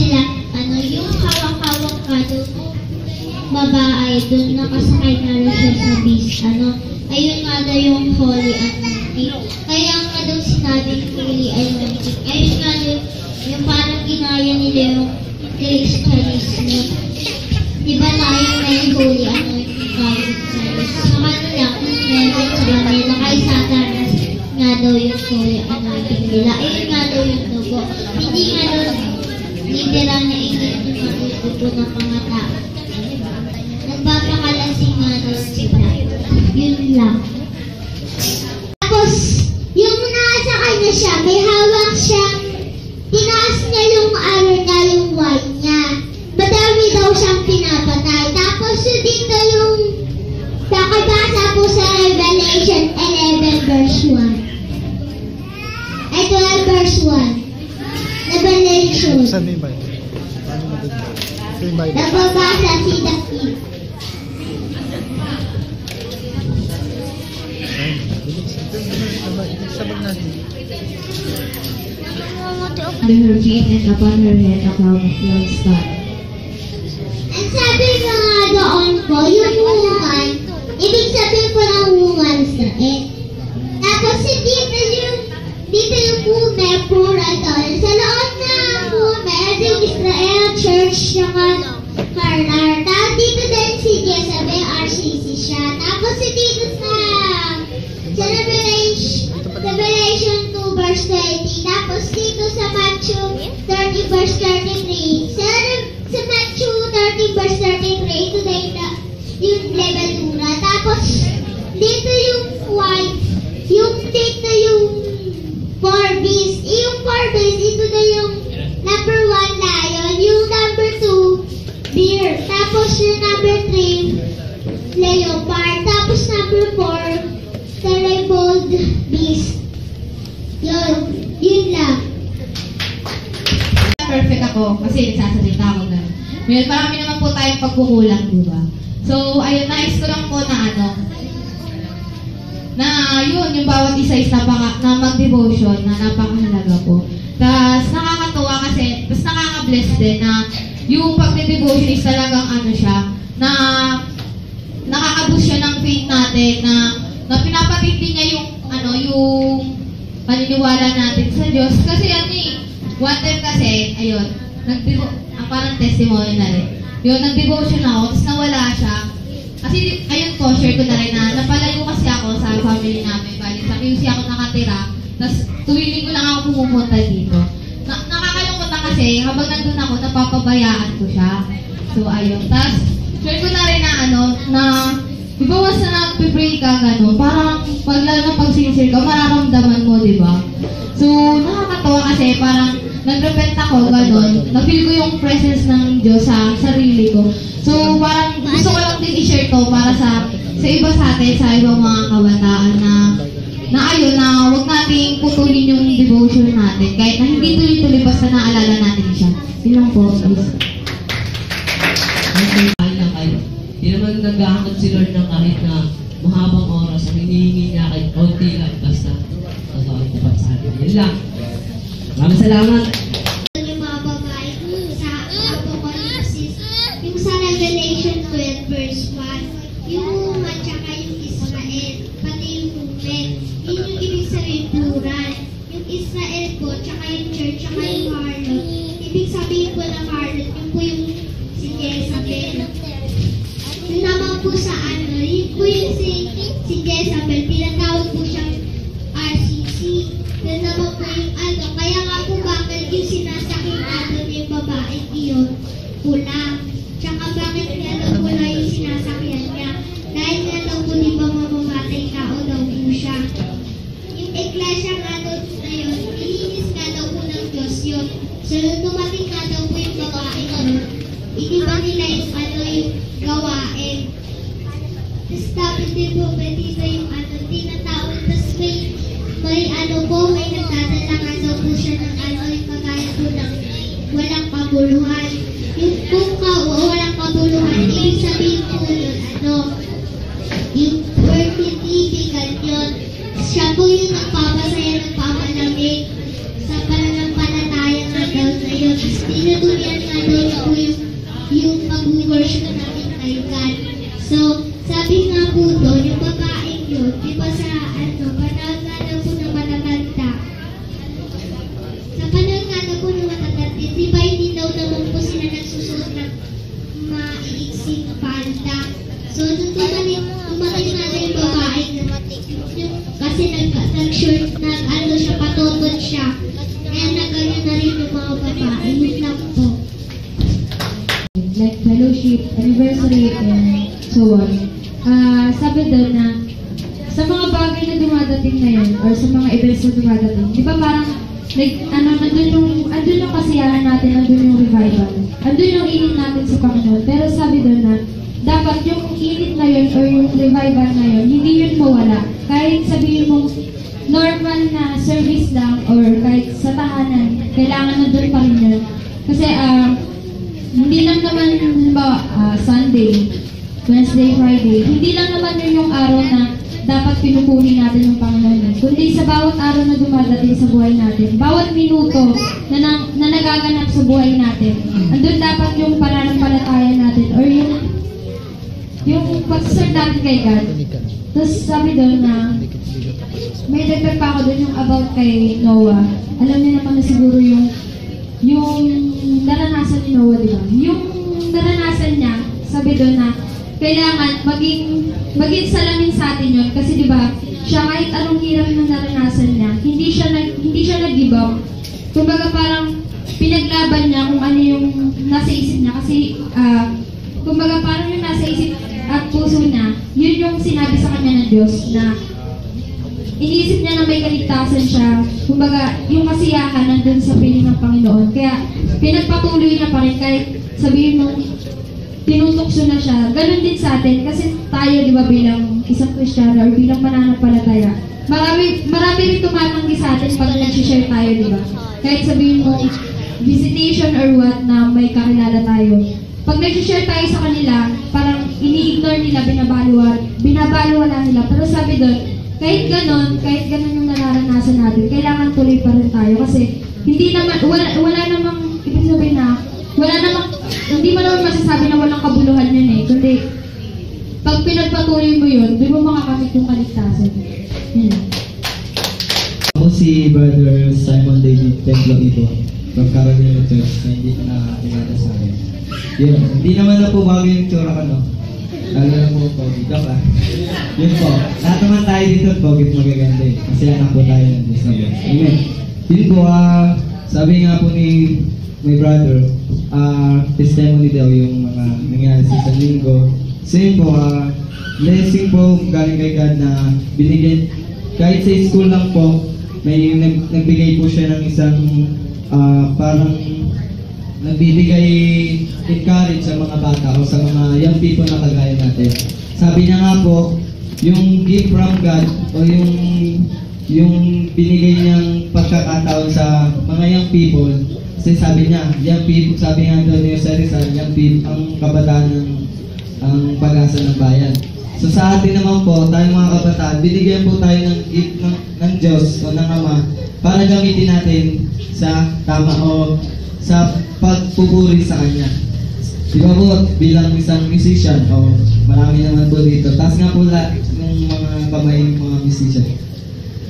sila, yung hawak-hawak ka doon, babae, doon nakasakay na rin siya sa beast, ayun nga daw yung holy anointing. Kaya nga daw sinabing holy anointing. Ayun nga daw, yung parang ginaya nila yung Christianismo. Diba tayo may holy anointing galing sa Diyos? Sa kanila, meron sa kanila, kay Satanas nga daw yung holy anointing nila. Ayun nga daw yung dugo. Hindi nga daw literal na ingin yung magutupo ng mga tao. Nagpapakalasing nga daw sila. Yun lang. Tapos, yung nasa kanya siya, may hawak siyang, tinaas niya yung yung wine niya. Madami daw siyang pinapatay. Tapos, dito yung nakabasa po sa Revelation 11 verse 1. Ay, 12 verse 1. Revelation. Saan may Bible? Paano maganda? May Bible. Nababasa si David. Under her feet and upon her head a crown of flames got. Ang sabi nga doon po, yung woman, ibig sabihin ko ng woman's diet. Tapos dito yung woman, plural doon. Sa loob ng woman, yung Israel Church, yung Karnar. Tapos dito din si Jezebel, RCC siya. Tapos dito sa Revelation 2 verse 20. Tapos dito sa Matthew 30 verse 33. Sa Matthew 30 verse 33, ito na yung levedura. Tapos dito yung white, dito yung 4 beasts. Yung 4 beasts, ito na yung number 1 lion, yung number 2 bear. Tapos yung number 3 leopard. Tapos number 4 terrible beast. Yun lang. Perfect ako kasi nagsasalita ako na. Ngayon, marami naman po tayong pagkukulang, diba? So, ayun, nais ko lang po na yun, yung bawat isa-isa na mag-devotion na napakahalaga po. Tapos, nakakatuwa kasi, tapos nakaka-bless din na yung pag-devotion is talagang siya, na nakaka-boost siya ng faith natin, na pinapatindi niya yung paniniwala natin sa Diyos. Kasi one time kasi, ayun, parang testimony na rin. Yun, nag-devotion ako, tapos nawala siya. Kasi, ayun po, share ko na rin na napalayo kasi ako sa family namin. Bali, sa QC ako nakatira, tapos tuwing linggo lang ako pumupunta dito. Nakakalungkot na kasi, habang nandun ako, napapabayaan ko siya. So, ayun. Tapos, share ko na rin na diba once na nag-pray ka, parang lalo na pag sincere ka, mararamdaman mo, diba? So, nakakatawa kasi parang nag-repent ako, na-feel ko yung presence ng Diyos sa sarili ko. So, parang gusto ko lang din i-share to para sa iba sa atin, sa ibang mga kabataan na ayun, na huwag nating putulin yung devotion natin. Kahit na hindi tuloy-tuloy, basta naalala natin siya. Yun lang po, please. Hindi naman nag-aangkat si Lord ng kahit na mahabang oras ang hinihingi niya kahit konti lang, basta totoo tapat sa atin. Yan lang. Maraming salamat. Yung mga babae sa Apocalypse, yung sa Revelation 12 verse 1, yung woman tsaka yung Israel, pati yung woman, yun yung ibig sabihin plural. Yung Israel po, tsaka yung church, tsaka yung harlot. Ibig sabihin po ng harlot, yun po yung si Jezebel. Yun naman po sa yun po yung si Jezebel, pinatawag po siyang RCC. Yun naman po yung kaya nga po bakit yung sinasakit natin yung babae iyon, pula. Tsaka bakit nga daw pula yung sinasakyan niya? Dahil nga daw po di ba mamamatay tao daw po siya. Yung iglesia nga daw na yun, ilinis nga daw po ng Diyos yun. So nung dumating nga daw po yung babae yun, hindi ba nila yung yung gawain. Tapos dapat din po dito yung tinatawag. Tapos may nagdadala nga daw po siya ng yung kagaya po ng walang kabuluhan. Yung kung walang kabuluhan, ibig sabihin po yun, yung fertility, ganyan. Siya po yung nagpapasaya ng papalamig sa pananampalataya nga daw na yun. Tapos pinatuloyan nga doon po yung pag-worship namin kay God. So, sabi nga po doon, yung babaeng yun, di ba sa panahon nga daw po ng matatanda. Sa panahon nga daw po ng matatanda, di ba hindi daw naman po sila nagsusuot ng maiiksing panta. So, nung dumating nga daw yung babaeng kasi nag-short, siya, patotot siya. Kaya nag-ganyan na rin yung mga babae. Yun lang po. Like fellowship, anniversary, and so on. Sabi doon na sa mga bagay na dumadating na yun or sa mga events na dumadating, di ba parang andun yung kasiyahan natin, andun yung revival, andun yung init natin sa Panginoon. Pero sabi doon na dapat yung init na yun or yung revival na yun, hindi yun mawala. Kahit sabihin mo normal na service lang or kahit sa tahanan, kailangan nandun pa rin yun. Kasi hindi lang naman Sunday, Wednesday, Friday, hindi lang naman yun yung araw na dapat pinupuri natin yung Panginoon. Kundi sa bawat araw na dumadating sa buhay natin, bawat minuto na nagaganap sa buhay natin, andun dapat yung pananampalataya natin or yung pag-serve natin kay God. Tapos sabi doon na may dagdag pa ako doon yung about kay Noah. Alam niyo naman na siguro yung naranasan ni Noah, di ba? Yung naranasan niya, sabi doon na kailangan maging salamin sa atin yun. Kasi di ba, siya kahit anong hirap na naranasan niya, hindi siya nag-give up. Kumbaga parang pinaglaban niya kung ano yung nasa isip niya. Kasi kumbaga parang yung nasa isip at puso niya, yun yung sinabi sa kanya ng Diyos na iniisip niya na may kaligtasan siya. Kumbaga, yung kasiyahan nandun sa piling ng Panginoon. Kaya, pinagpatuloy niya pa rin kahit sabihin mo, tinutokso na siya. Ganon din sa atin. Kasi tayo, di ba, bilang isang Kristiyano or bilang mananampalataya, marami rin tumatanggi sa atin pag nag-share tayo, di ba? Kahit sabihin mo, visitation or what na may kakilala tayo. Pag nag-share tayo sa kanila, parang ini-ignore nila, binabaliwala nila. Pero sabi doon, kahit ganon yung nararanasan natin, kailangan tuloy pa rin tayo. Kasi hindi naman, wala namang, ibig sabihin na, hindi mo naman masasabi na walang kabuluhan yun eh. Kundi, pag pinagpatuloy mo yun, doon mo makakamit yung kaligtasan. Yun. Ako si Brother Simon David Templo Ito, from Carolina Church, na hindi ka nakakilala sa akin. Yun, hindi naman na po bago yung tsura ko, no? Lalo na po, pogi ka pa. Yun po, lahat naman tayo dito, pogi magaganda eh. Kasi anak po tayo ng Diyos na po. Amen. Yun po, sabi nga po ni my brother, testimony daw yung mga nangyari sa isang linggo. So yun po, blessing po galing kay God na binigyan, kahit sa school lang po, may nagbigay po siya ng isang parang nagbibigay encourage sa mga bata o sa mga young people na kagaya natin. Sabi niya nga po, yung gift from God o yung binigay niyang pagkakataon sa mga young people, kasi sabi niya, young people, sabi nga doon ni Jose Rizal, young people, ang kabataan ang pag-asa ng bayan. So sa atin naman po, tayong mga kabataan, binigyan po tayo ng gift ng Diyos o ng Ama para gamitin natin sa tama o sa pagpupuri sa Kanya. Di ba po, bilang isang musician, o marami naman po dito. Taas nga po lahat ng mga kamay ng mga musician.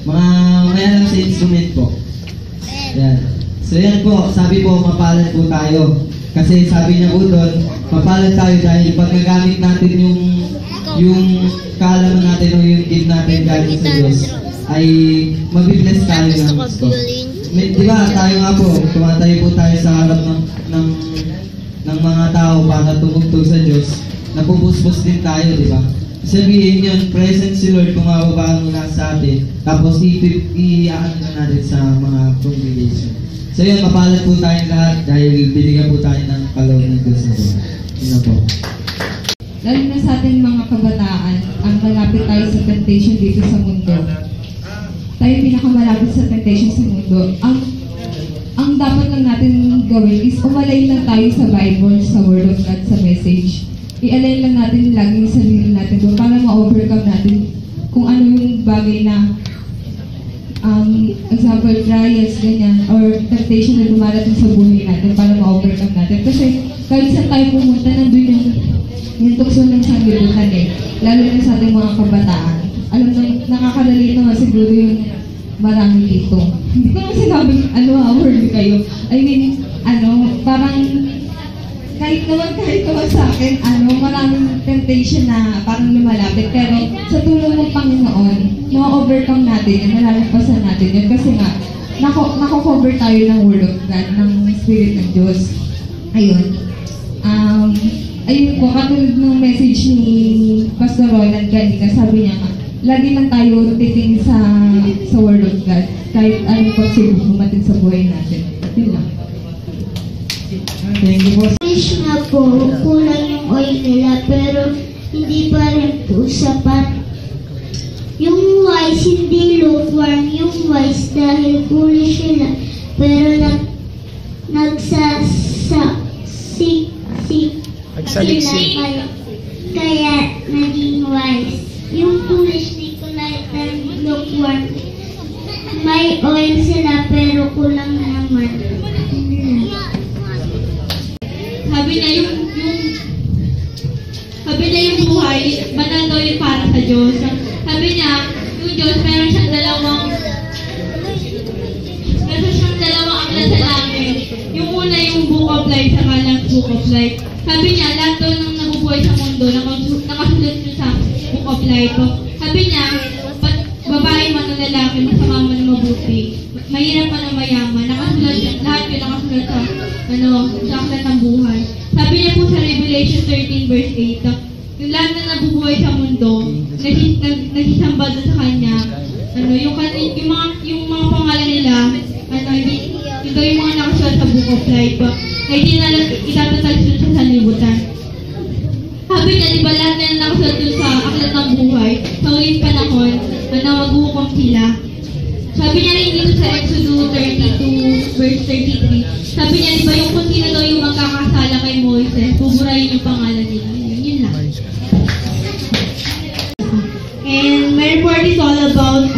Mga may alam sa instrument po. Yan. So yan po, sabi po, mapalad po tayo. Kasi sabi niya po doon, mapalad tayo dahil pag nagamit natin yung kaalaman natin o yung gift natin galing sa Diyos, ay mabibless tayo ng gusto. Di ba, tayo nga po, tumatayo po tayo sa harap ng mga tao para tumugtog sa Diyos, napupusbos din tayo, di ba? Sabihin yun, present si Lord kung mababaan mo sa atin, tapos i-aan na natin sa mga congregation. So yun, mapalad po tayo lahat dahil binigyan po tayo ng kaloob ng Diyos na po. Yun na po. Lalo na sa ating mga kabataan, ang malapit tayo sa temptation dito sa mundo. Tayo pinakamalapit sa temptation sa mundo. Ang dapat lang natin gawin is umalayin lang tayo sa Bible, sa Word of God, sa message. I-align lang natin laging sarili natin doon para ma-overcome natin kung ano yung bagay na example, trials, ganyan, or temptation na dumarating sa buhay natin para ma-overcome lalo na sa ating mga kabataan. Alam na, nakakadali naman siguro yung marami dito. Hindi ko naman sinabing, award kayo. I mean, parang, kahit naman sa akin, maraming temptation na parang lumalapit. Pero sa tulong ng Panginoon, ma-overcome natin yun, nalalagpasan natin yun. Kasi nga, nako-cover tayo ng Word of God, ng Spirit ng Diyos. Ayun. Ayun po, katulad ng message ni Pastor Roland kanina, sabi niya nga, lagi lang tayo titingin sa Word of God, kahit ano pa siguro dumating sa buhay natin. Yun lang. Thank you po. Wish nga po, kulang yung oil nila, pero hindi pa rin po sapat. Yung wise, hindi lukewarm. Yung wise, dahil foolish sila, pero Nagsaliksik. Kaya naging wise. Yung foolish, di ko nakita lukewarm. May oil sila, pero kulang naman. Sabi niya yung buhay, banal daw yun para sa Diyos. Sabi niya, yung Diyos, meron siyang dalawang aklat sa langit. Yung una yung Book of Life, saka lang Book of Life. Sabi niya, lahat daw nang nabubuhay sa mundo, nakasunod nyo sa Book of Life. Sabi niya, babae man o lalaki, masama man o mabuti, mahirap man o mayaman, nakasulat lahat yun nakasulat sa aklat ng buhay. Sabi niya po sa Revelation 13 verse 8, yung lahat na nabubuhay sa mundo, nagsisamba doon sa kanya, yung mga pangalan nila, ito yung mga nakasulat sa Book of Life, ay di na lang itatatal doon sa sanlibutan. Sabi niya, di ba lahat na nakasulat doon sa aklat ng buhay, sa uling panahon, maghuhukom sila. Sabi niya rin dito sa Exodus 32 verse 33, sabi niya, di ba yung kung sino daw yung magkakasala kay Moises, buburahin yung pangalan nila. Yun lang. And my report is all about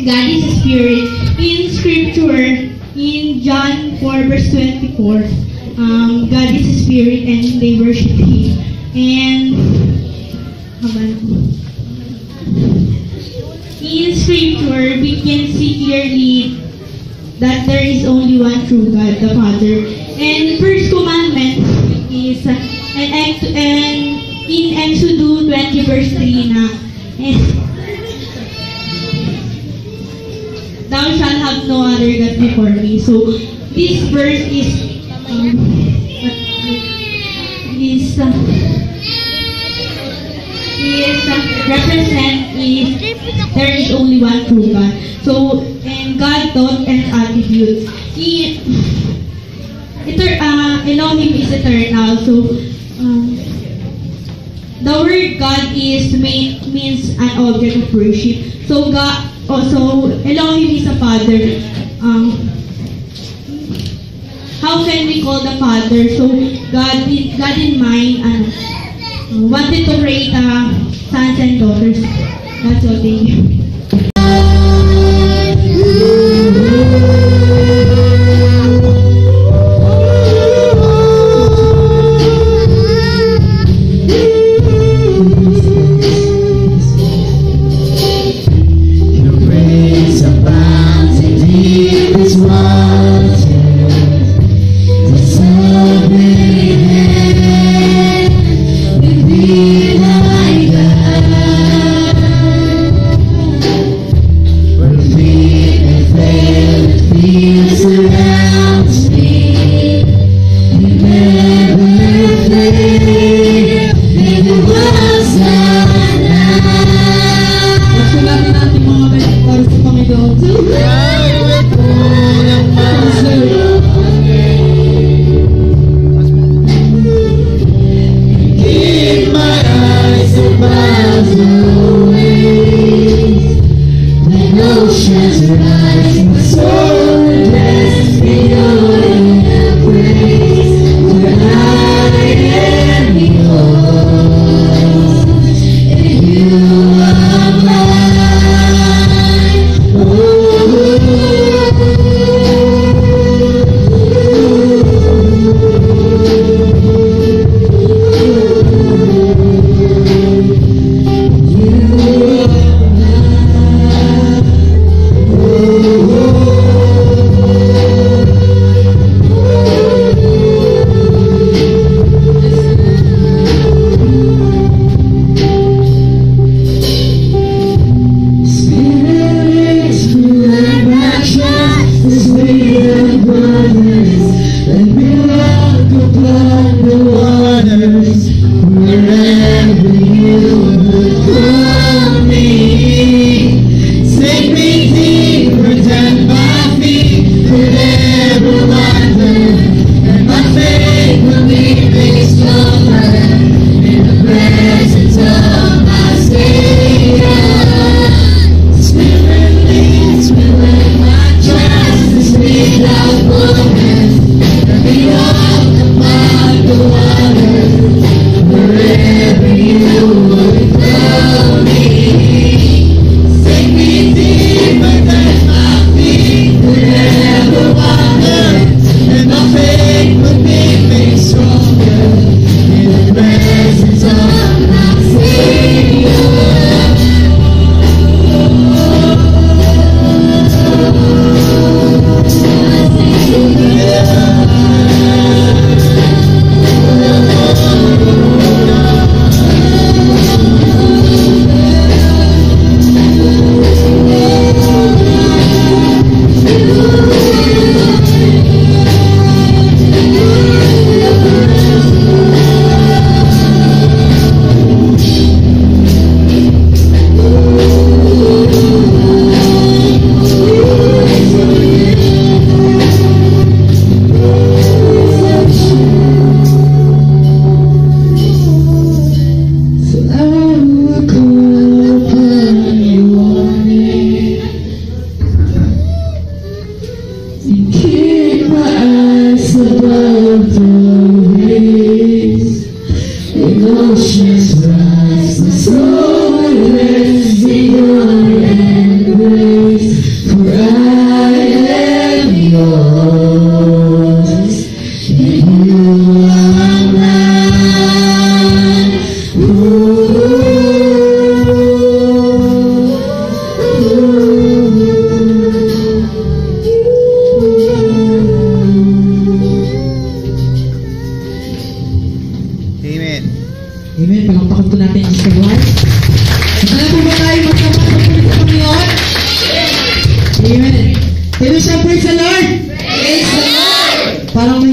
God is a spirit. In scripture, in John 4 verse 24, God is a spirit and they worship Him. And in scripture, we can see clearly that there is only one true God, the Father. And first commandment is in Exodus 20 verse 3 na, thou shalt have no other God before me. So this verse there is only one true God. So, and God thought and attributes. Elohim is eternal. So, the word God means an object of worship. So God, also Elohim is a father. How can we call the Father? So God in mind wanted to create sons and daughters. That's all. Thank you.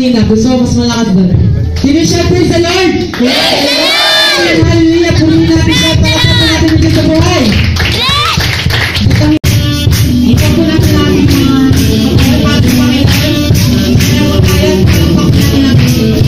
mahina. Gusto ko mas malakas doon. Sino siya? Praise the Lord! Hallelujah! Purihin natin siya. Pagkakita natin dito sa buhay. Ito po natin natin mga pagkakas Panginoon. Kaya tayo, pagkakas natin.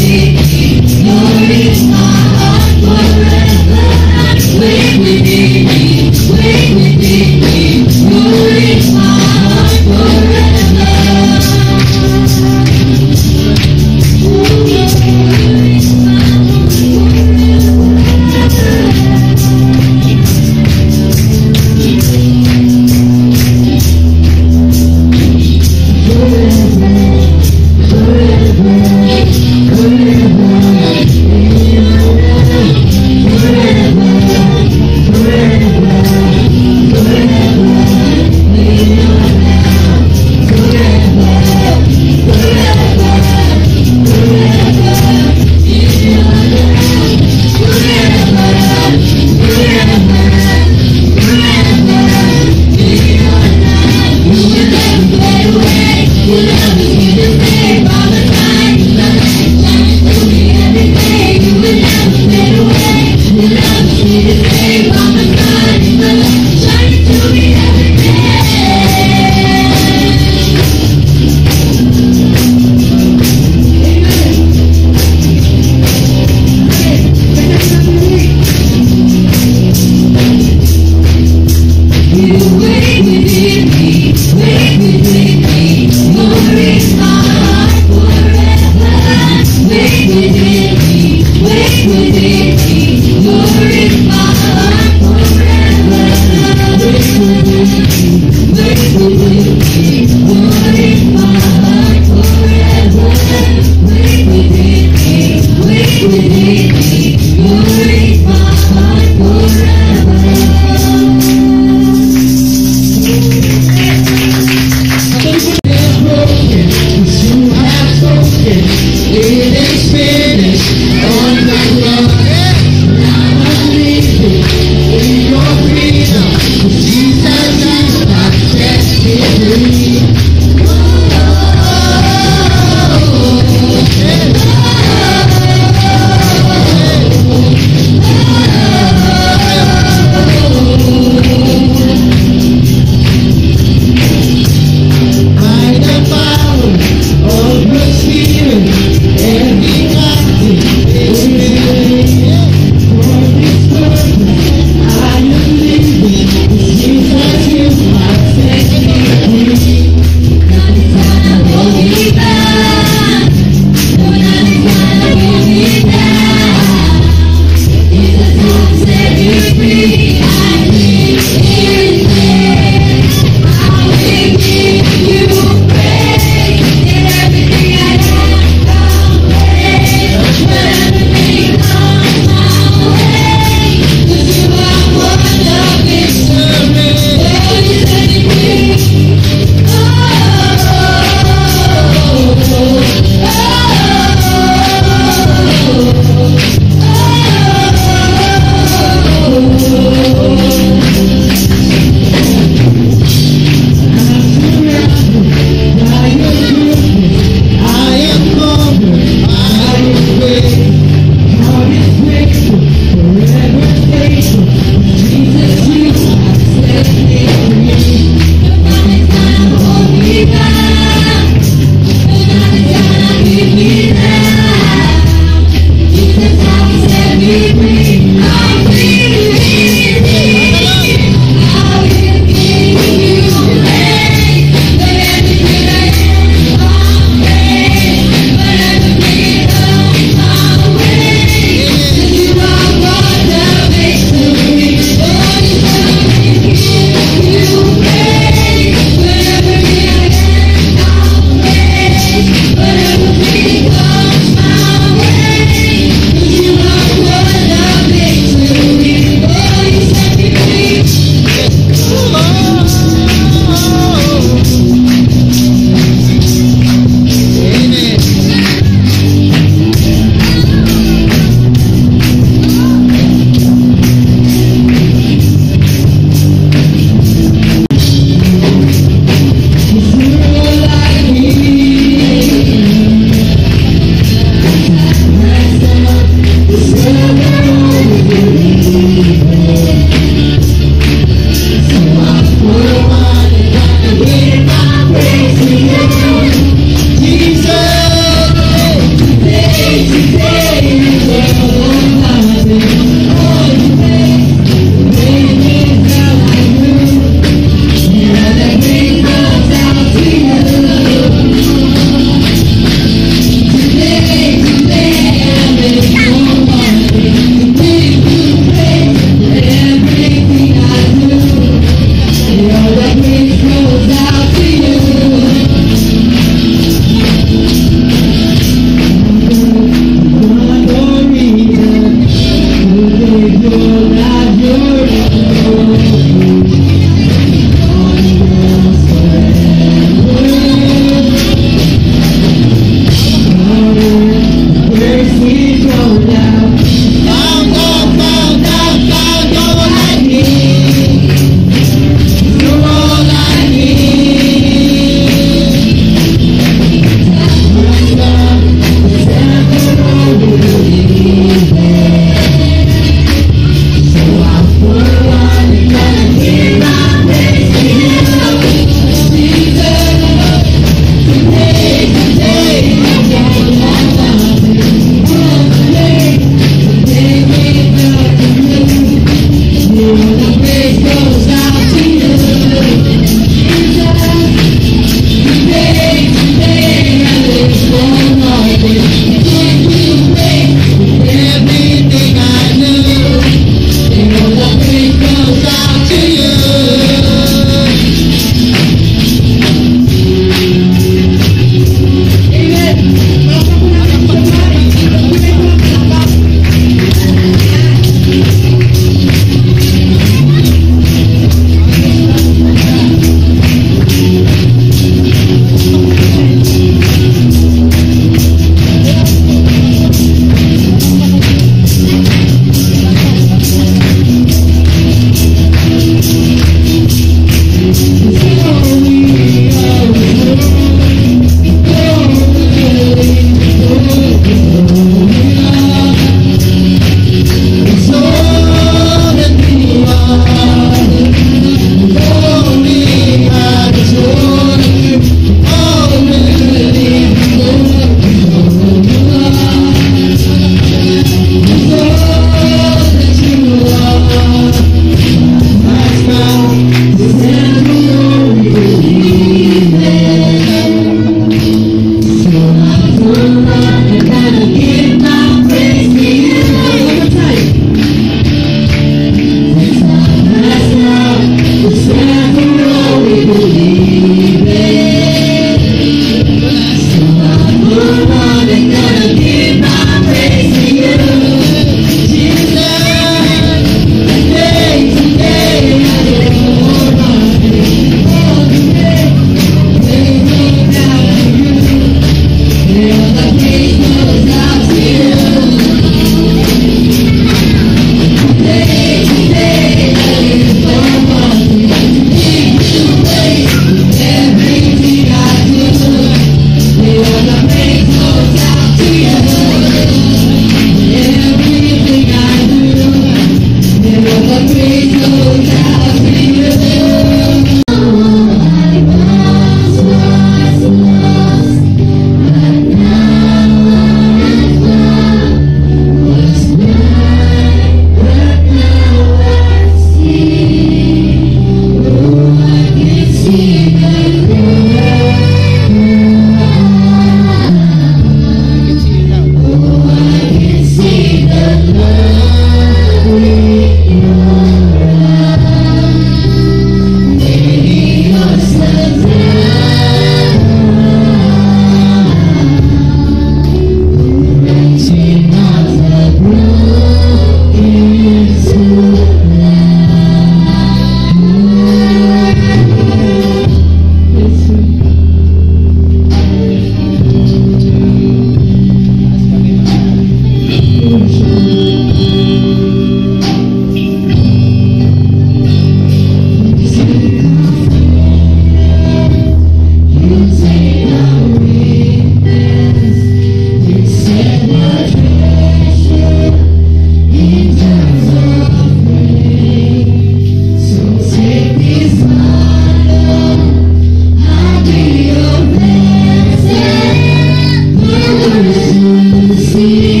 Find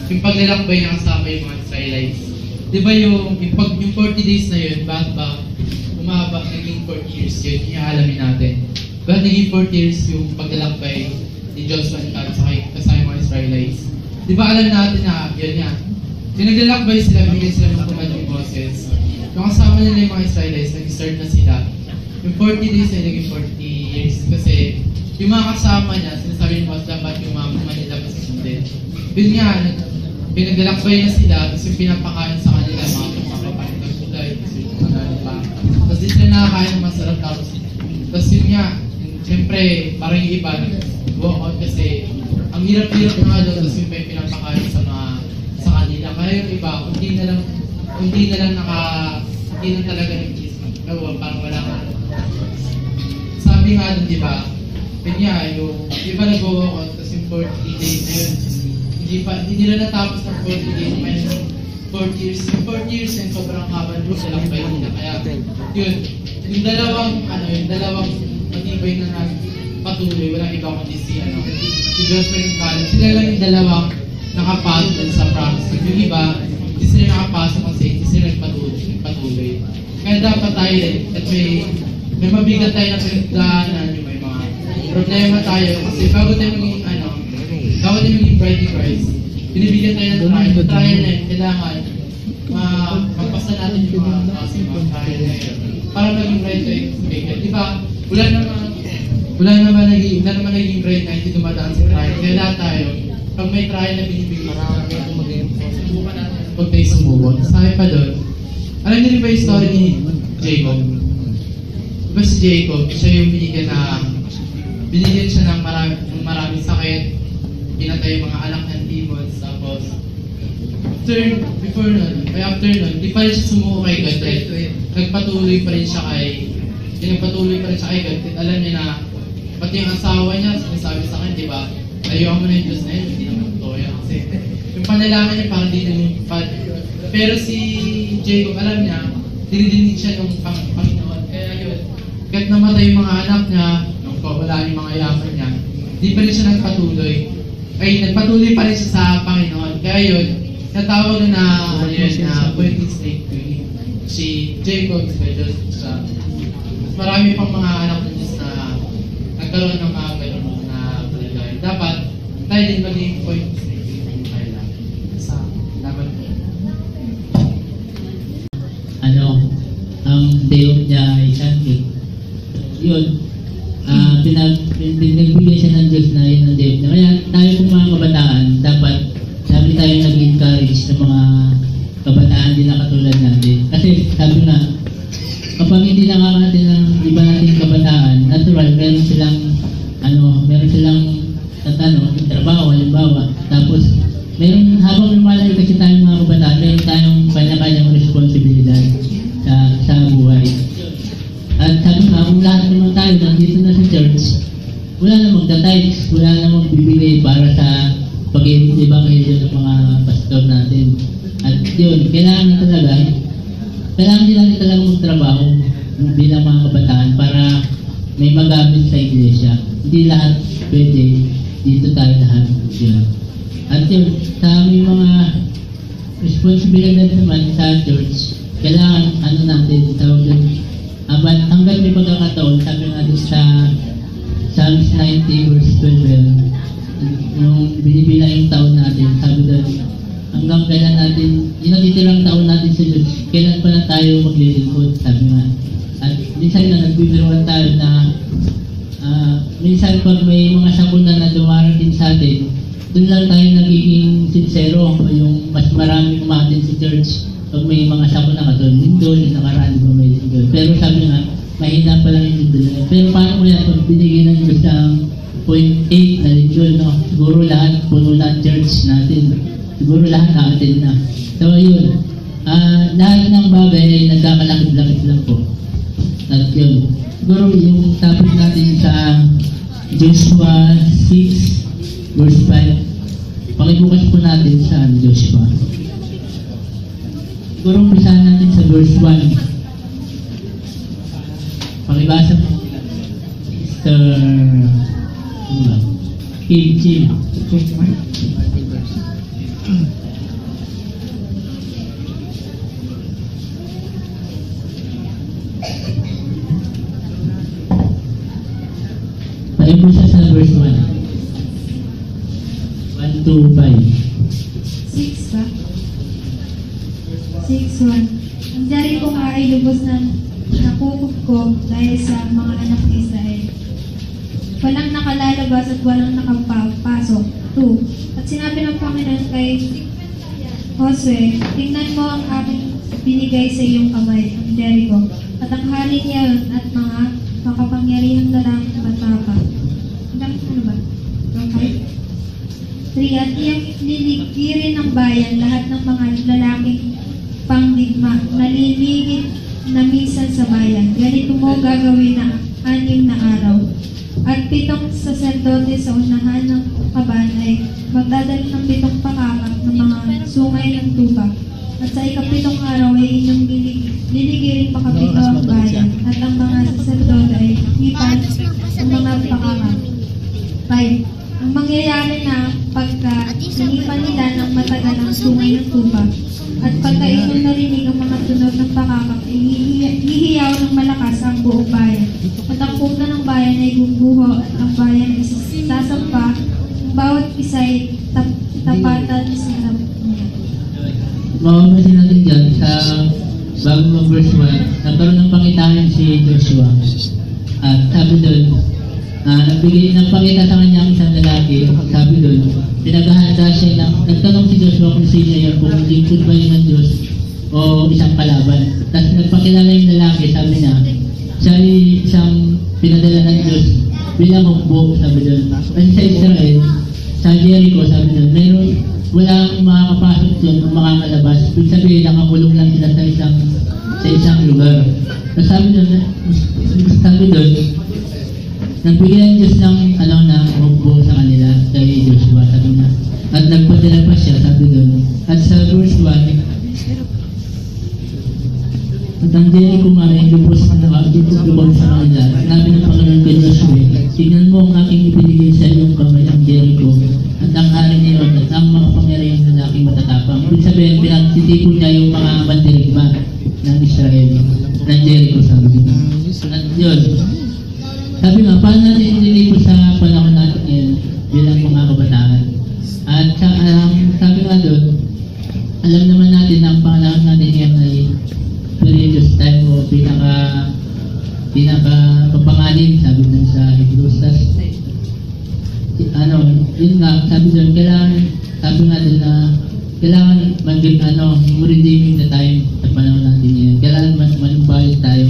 yung paglalakbay na kasama yung mga Israelites. Di ba yung 40 days na yun, bakit ba umaba, naging 40 years yun, yung alamin natin. Bakit naging 40 years yung paglalakbay ni Joshua and Caleb kasama yung mga Israelites? Di ba alam natin na, yun yan, yung naglalakbay sila, bigyan sila ng command ni Moses. Yung kasama nila yung mga Israelites, nag-start na sila. Yung 40 days ay naging 40 years kasi yung mga kasama niya, sinasabi ni Moses dapat yung mga Manila pa susundin. Yun nga, pinaglalakbay na sila, tapos yung pinapakain sa kanila, mga kapapanin ng gulay, kasi yung mga pa. Tapos di sila nakakain ng masarap, tapos yun nga, siyempre, parang yung iba, walk out kasi ang hirap-hirap na doon, tapos yung pinapakain sa kanila. Kaya yung iba, hindi na talaga nag-isip. Parang wala nga. Sabi nga doon, di ba? Kanya, yung iba nag-walk out, tapos yung 40 days na yun, hindi nila natapos ng 40 days, may 40 years. Yung 40 years na sobrang haba doon sa lakbay nila. Kaya, yun, yung dalawang matibay na nagpatuloy, walang iba kundi si Joshua and Caleb. Sila lang yung dalawang nakapasok sa promise. Yung iba, hindi sila nakapasok kasi hindi sila nagpatuloy. Kaya dapat tayo, at may mabigat tayo na pinagdaanan, yung may mga problema tayo. Kasi bago tayo maging bride ni Christ, binibigyan tayo ng trial. Yung trial na yun, kailangan magpasa natin yung mga trial na yun para maging bride tayo. Di ba? Wala naman naging bride na hindi dumadaan sa trial. Kaya lahat tayo, pag may trial na binibigyan, subukan natin. Huwag tayo sumubok. Sabi pa doon, alam niyo rin ba yung story ni Jacob? Diba si Jacob, siya yung binigyan siya ng maraming sakit, pinatay yung mga anak ng demons, tapos after nun, di pa rin siya sumuko kay God. Nagpatuloy pa rin siya kay God. Alam niya na, pati yung asawa niya, sinasabi sa akin, di ba, ayoko mo na yung Diyos na yun, hindi naman totoo yan. Kasi yung panalangin niya parang di lumipad. Pero si Jacob, alam niya, dinidinig siya ng Panginoon. Kaya yun, kahit namatay yung mga anak niya, nung wala yung mga yaman niya, di pa rin siya nagpatuloy pa rin siya sa Panginoon. Kaya yun, natawag na poetic snake to him. Si Jacob, siya. Marami pang mga anak ng Diyos na nagkaroon ng mga gano'n na palagay. Dapat, tayo din maging poetic snake to him. Dapat po. Ang day niya ay Sunday. Yun, pinagbigyan siya ng Diyos na yun ang day niya. Kaya tayo pong mga kabataan, dapat sabi tayo nag-encourage ng mga kabataan din na katulad natin. Kasi sabi nga, kapag hindi nakakati ng iba nating kabataan, natural, meron silang trabaho, halimbawa. Tapos, habang lumalaki kasi tayong mga kabataan, meron tayong kanya-kanyang responsibilidad sa buhay. At sabi nga, kung lahat naman tayo nandito na sa church, wala na magta-tithes, wala na magbibigay para sa pag-ibanghelyo ng mga pastor natin. At yun, kailangan din natin talaga magtrabaho bilang mga kabataan para may magamit sa iglesia. Hindi lahat pwede, dito tayo lahat. Yun. At yun, sa aming mga responsibilidad naman sa church, kailangan natin tawag yun, hanggang may pagkakataon, sabi natin sa Psalms 90 verse 12, yung binibilang yung taon natin, sabi doon, hanggang kailan natin, yung natitirang taon natin sa Diyos, kailan pa na tayo maglilingkod, sabi nga. At minsan na nagbibiruan tayo na minsan pag may mga sakuna na dumarating sa atin, doon lang tayo nagiging sincero, yung mas maraming umatin sa church pag may mga sakuna ka doon, lindol, nakaraan ba may lindol. Pero sabi nga, mahina pa lang yung lindol. Pero paano kaya pag binigyan ng Diyos ng 0.8 na lindol, no? Siguro lahat, puno na church natin. Siguro lahat nakatin na. So yun, lahat ng bagay ay nagkakalakit-lakit lang po. At yun, siguro yung topic natin sa Joshua 6 verse 5, pakibukas po natin sa Joshua. Siguro umpisahan natin sa verse 1. Pakibasa po. Kim. Tayo po siya sa verse 1. 1 to 5. 6 ba? 6:1. Ang dari ko nga ay lubos ng nakukop ko dahil sa mga anak ni Israel. Walang nakalalabas at walang nakapasok. 2. At sinabi ng Panginoon kay Josue, tingnan mo ang aking binigay sa iyong kamay, ang Jericho, at ang hari niya at mga makapangyarihang lalaking matapang. Ano ba? Okay. 3. At iyang liligirin ng bayan lahat ng mga lalaking pangdigma, nalilingit na minsan sa bayan. Ganito mo gagawin na 6 na araw. At 7 saserdote sa unahan ng kaban ay magdadala ng 7 pakakak ng mga sungay ng tupa. At sa 7 araw ay inyong liligiring pakapito ang bayan. At ang mga saserdote ay hipan ang mga pakakak. 5. Ang mangyayari na pagka hinipan nila ng matagal ang sungay ng tupa, at pagka inyong narinig ang mga tunog ng pakakak, ay hihiyaw ng malakas ang buong bayan. At ang puto ng bayan ay guguho at ang bayan ay sasampa, ang bawat isa ay tapatan sa harap niya. Mapapansin natin dyan sa bagong verse 1, nagkaroon ng pangitangan si Joshua. At sabi doon, nagpakita sa kanya ang isang lalaki, sabi doon, pinaghahanda siya nagtanong si Joshua kung sino yan, kung lingkod ba yun ng Diyos o isang kalaban. Tapos nagpakilala yung lalaki, sabi niya, siya ay isang pinadala ng Diyos bilang hukbo, sabi doon. Kasi sa Israel, sa Jericho, sabi doon, walang makakapasok doon o makakalabas. Ibig sabihin, nakakulong lang sila sa isang lugar. Tapos sabi doon, nagbigay ang Diyos ng hukbo sa kanila kay Joshua, sabi na. At nagpadala pa siya, sabi doon. At sa verse 1, at ang Jericho nga ay lubos sa kanila. Sinabi ng Panginoon kay Joshua, tignan mo ang aking ibinigay sa iyong kamay ang Jericho, at ang hari niyon at ang mga pangyarihang lalaking matatapang. Ibig sabihin, pinagsitipon niya yung mga mandirigma ng Israel, ng Jericho, sabi doon. At yun, sabi nga, paano natin inilipos sa panahon natin ngayon bilang mga kabataan? At sabi nga doon, alam naman natin na ang panahon natin ngayon ay religious time o pinaka-papangalim, sabi doon sa Hebrews. Yun nga, sabi doon, sabi nga doon na kailangan redeeming na time sa panahon natin ngayon. Kailangan manumbayad tayo.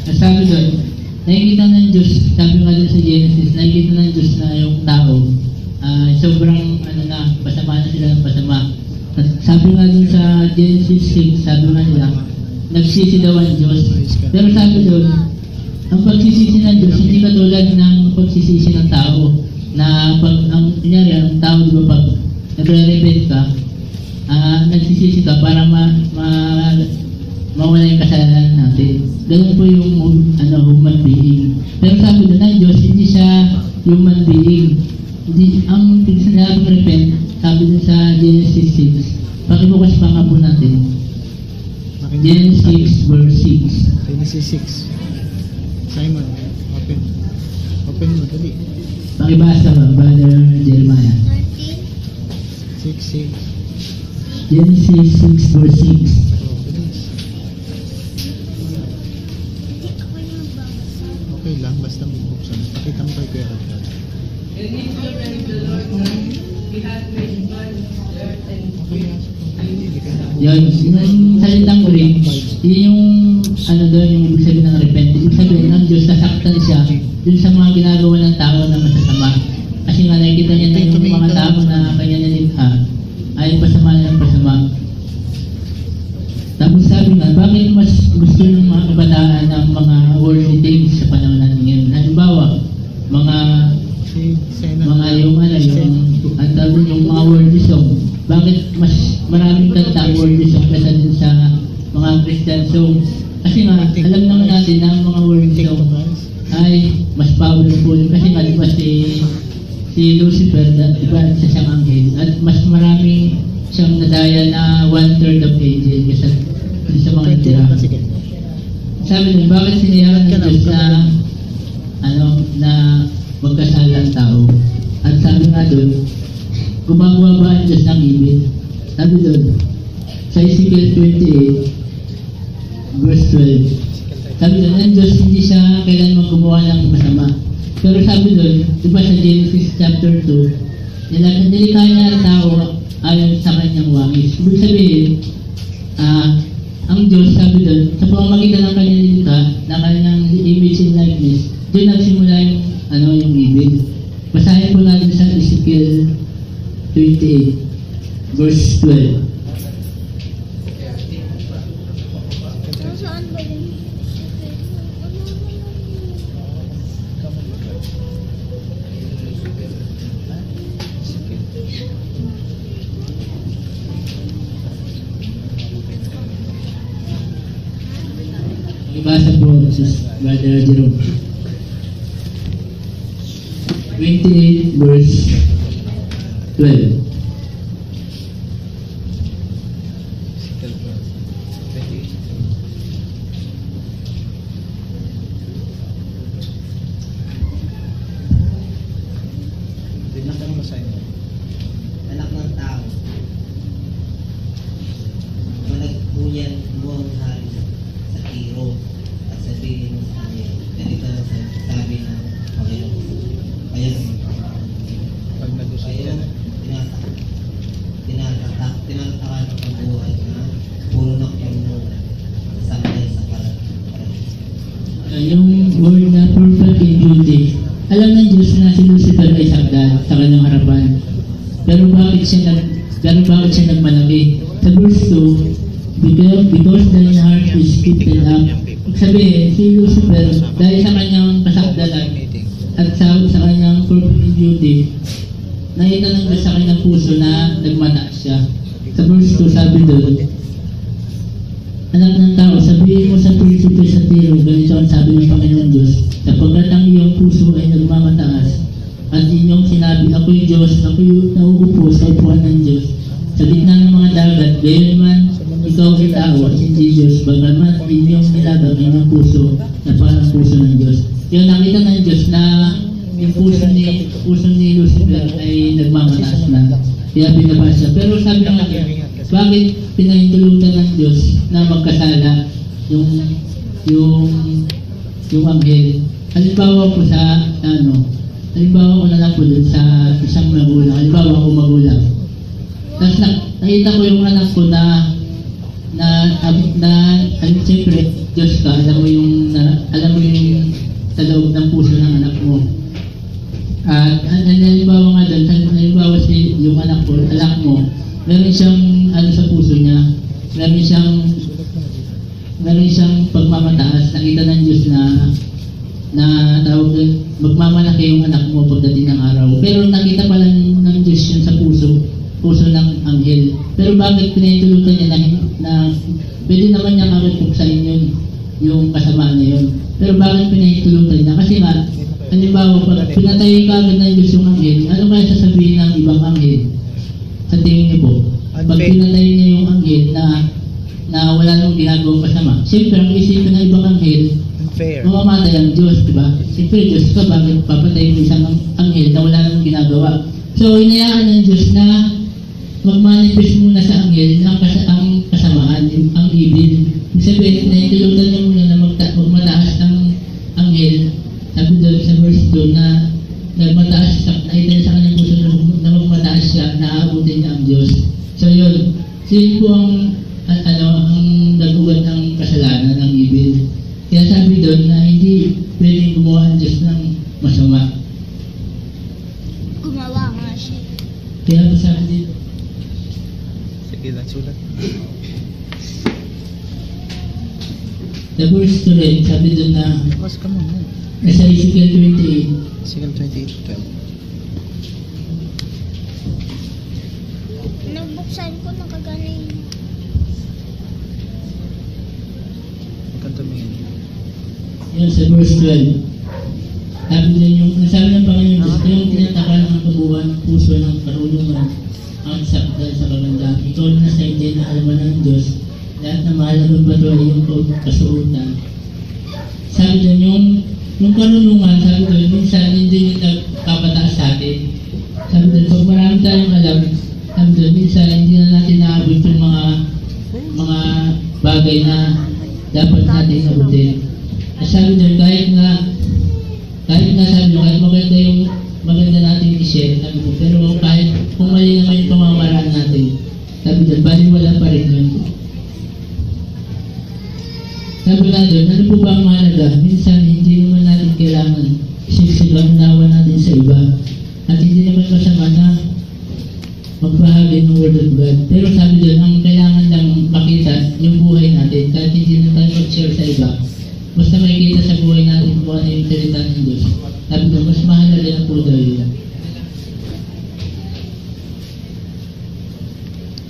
At sabi doon, nakikita ng Diyos, sabi nga doon sa Genesis, nakikita ng Diyos na yung tao, sobrang pasama na sila ng pasama. At sabi nga doon sa Genesis 6, sabi nga nila, nagsisi daw ang Diyos. Pero sabi doon, ang pagsisisi ng Diyos, hindi katulad ng pagsisisi ng tao, na ang tao, di ba, pag nagre-repent ka, nagsisisi ka para mawala yung kasalanan natin. Ganun po yung human being. Pero sabi doon ng Diyos, hindi siya human being. Ang sinabing repent, sabi doon sa Genesis 6. Pakibukas pa nga po natin. Genesis 6 verse 6. Genesis 6. Simon, open. Open mo, dali. Pakibasa ba, Brother Jeremiah? 6. Genesis 6 verse 6. Okay lang, basta bubuksan. Pakita mo kay Kuya Ragdag. Yun, yung salitang rin, yun yung doon, yung ibig sabihin ng repent. Ibig sabihin ng Diyos, sasaktan siya dun sa mga ginagawa ng tao na masasama. Kasi nga nakikita niya na yung mga tao na kanya nilikha ay pasama na ng pasama. Tapos sabi nga, bakit mas gusto ng mga kabataan ng mga worldly things sa panahon natin ngayon? Halimbawa, yung mga worldly song. Bakit mas maraming kanta ang worldly song kaysa din sa mga Christian song? Kasi nga, alam naman natin na ang mga worldly song ay mas powerful. Kasi nga, diba si si Lucifer, iba sa siyang anghel, at mas marami siyang nadaya na 1/3 of angel kaysa sa mga natira. Sabi nun, bakit sinayaran ng Diyos na magkasala ang tao? At sabi nga doon, gumagawa ba ang Diyos ng ibig? Sabi doon, sa Ezekiel 28, verse 12, sabi doon, ang Diyos hindi siya kailanman gumawa ng masama. Pero sabi doon, di ba sa Genesis chapter 2, nilikha niya ang tao ayon sa kanyang wangis. Ibig sabihin, ang Diyos, sabi doon, sa pamamagitan ng kanyang nilikha, na kanyang image and likeness, doon nagsimula yung ibig. Basahin po natin sa Ezekiel 28, verse 12. Saan ba yun? Ibasa po sa Brother Jerome. 28 verse 12. Anak ng tao, malagpuyan mo ang hari sa tiro at sabihin mo sa kanya, ganito na sabi ng Panginoon. Kaya tinatakan ng buhay na puro ng Panginoon samay sa Yung word na perfect in beauty, alam ng Diyos na si Lucifer ay sakdal sa kanyang harapan. Pero bakit siya nagmalaki? Sa verse 2, because thine heart is lifted up. Sabihin, si Lucifer, dahil sa kanyang kasakdalan at sa kanyang perfect beauty, nakita ng Diyos sa kanyang puso na nagmataas siya. Sa verse 2, sabi doon, anak ng tao, sabihin mo sa prinsipe sa Tiro, ganito ang sabi ng Panginoon Diyos, sapagkat ang iyong puso ay nagmamataas, at inyong sinabi, ako'y Diyos, ako'y nauupo sa upuan ng Diyos, sa gitna ng mga dagat, gayon man, ikaw ay tao at hindi Diyos, bagaman inyong nilagang inyong puso na parang puso ng Diyos. Yung nakita ng Diyos na yung puso ni Lucifer ay nagmamataas na, kaya binaba siya. Pero sabi nga niya, bakit pinahintulutan ng Diyos na magkasala yung anghel? Halimbawa po halimbawa ko na lang po dun sa isang magulang, halimbawa ako magulang. Tapos nakita ko yung anak ko na siyempre, Diyos ka, alam mo yung sa loob ng puso ng anak mo. At halimbawa nga dun, halimbawa yung anak mo, meron siyang sa puso niya, meron siyang pagmamataas, nakita ng Diyos na tawag doon, magmamalaki yung anak mo pagdating ng araw. Pero nakita pala ng Diyos yun sa puso ng anghel. Pero bakit pinahintulutan niya na pwede naman niya makipagsain yun, yung kasamaan niya yun. Pero bakit pinahintulutan niya? Kasi nga, halimbawa, pag pinatay ka agad ng Diyos yung anghel, ano kaya sasabihin ng ibang anghel? Sa tingin niyo po, pag pinatay niya yung anghel na wala namang ginagawang kasama, siyempre ang isipin ng ibang anghel, mamamatay ang Diyos, diba? Siyempre, Diyos ka, bakit papatay mo isang anghel na wala namang ginagawa? So, inayaan ng Diyos na mag-manifest muna sa anghel ang kasamaan, ang evil. Ibig sabihin, nahintulutan niya muna na magmataas ang anghel. Sabi doon sa verse 2 na nagmataas siya, nakita niya sa kanyang puso na magmataas siya, naaabutin niya ang Diyos. So, yun. So, yun po ang dagugan ng kasalanan ng evil. Kaya sabi doon na hindi pwedeng gumawa ang Diyos ng masama. Gumawa nga siya. Kaya sabi dito. Sige lang, sulat. The verse 2 rin, sabi doon na Mas ka muna. sa Ezekiel 28. Ezekiel 28:12. Nagbuksan ko, nakagana yun. Huwag tumingin. Yun sa verse 12. Sabi doon yung nasabi ng Panginoon Diyos, yung tinatakan ng tayo sa kagandahan. Ikaw na nasa hindi na alaman ng Diyos. Lahat na mahalagang bato ay yung kasuotan. Sabi doon, yung karunungan, sabi doon, minsan hindi yung nagpapataas sa atin. Sabi doon, pag marami tayong alam, sabi doon, minsan hindi na natin naabot yung mga bagay na dapat natin abutin. At sabi doon, kahit nga sabi doon, kahit maganda natin i-share, sabi doon, pero kahit kung mali naman yung pamamaraan natin, sabi doon, baliwala pa rin yun. Sabi nga doon, ano po ba ang mahalaga? Minsan, hindi naman natin kailangan sigaw-nawan natin sa iba. At hindi naman masama na magbahagi ng Word of God. Pero sabi doon, ang kailangan lang makita yung buhay natin. Kahit hindi na tayo mag-share sa iba, basta makikita sa buhay natin kung ano yung salita ng Diyos. Sabi doon, mas mahalaga na po daw yun.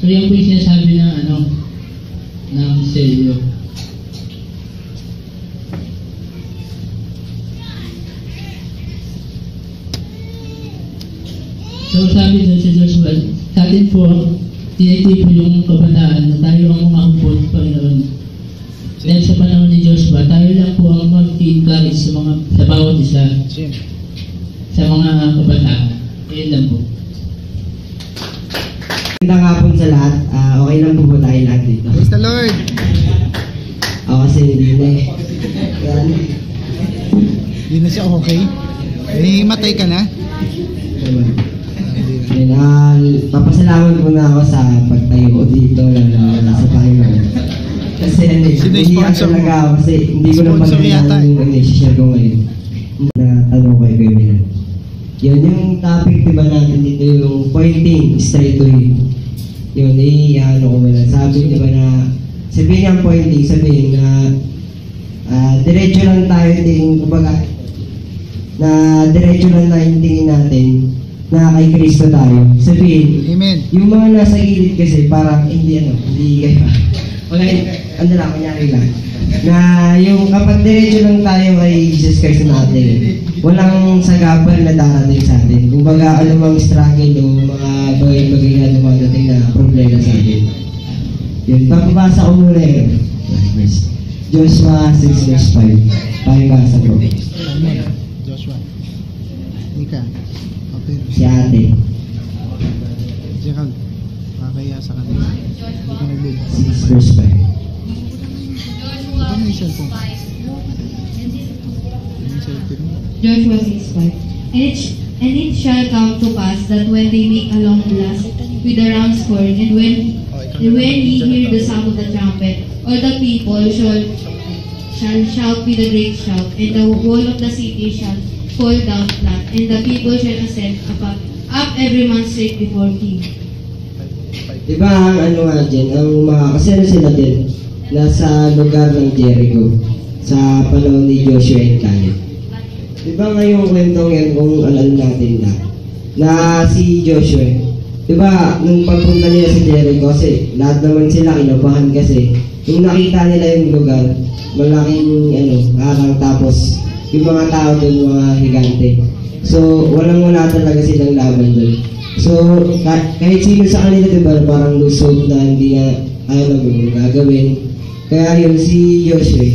So yan po yung sinasabi ng selyo. So sabi doon sa Joshua, sa atin po, tinitipo yung kabataan na tayo ang mga hukod, Panginoon. Dahil sa panahon ni Joshua, tayo lang po ang mag-encourage sa bawat isa, sa mga kabataan. Ayun lang po. Magandang hapon sa lahat. Okay lang po ba tayo lahat dito? Praise the Lord! Kasi hindi na eh. Hindi na siya okay? Matay ka na? Papasalamat muna ako sa pagtayo ko dito sa Panginoon. Kasi naiiyak talaga ako kasi hindi ko na pagkakalan yung isi-share ko ngayon. Na tanong ko kay Kevin. Yun yung topic diba natin dito, yung pointing straight to him. Yun, ano ko wala. Sabi diba na, sabihin niyang pointing, sabihin na diretso lang tayo tingin, kumbaga, na diretso lang na yung tingin natin na kay Kristo tayo. Sabihin, Amen. Yung mga nasa gilid kasi parang hindi kayo. Wala, kunyari lang. Na yung kapag diretso lang tayo kay Jesus Christ natin, walang sagabal na darating sa atin. Kumbaga, anumang struggle o mga bagay-bagay na dumadating na problema sa atin. Yun, papabasa ko muna yun. Joshua 6 verse 5. Pakibasa ko. Joshua. Ika. Si ate. Gerald, makakaya sa kanila. Hindi ka nagbibig. 6 verse 5. Ano yung cellphone? Joshua 6:5. And it shall come to pass that when they make a long blast with the ram's horn, and when ye hear the sound of the trumpet, all the people shall shout with a great shout, and the wall of the city shall fall down flat, and the people shall ascend up every man straight before him. Diba ang kasi sila din, nasa lugar ng Jericho, sa panahon ni Joshua and Caleb. Diba ngayong kwentong yan kung alam natin na si Joshua, diba nung pagpunta nila sa Jericho, kasi lahat naman sila kinabahan kasi nung nakita nila yung lugar, malaking harang, tapos yung mga tao doon, mga higante. So, walang-wala talaga silang laban doon. So, kahit sino sa kanila, diba, parang lusog na hindi na yung gagawin. Kaya yun, si Joshua,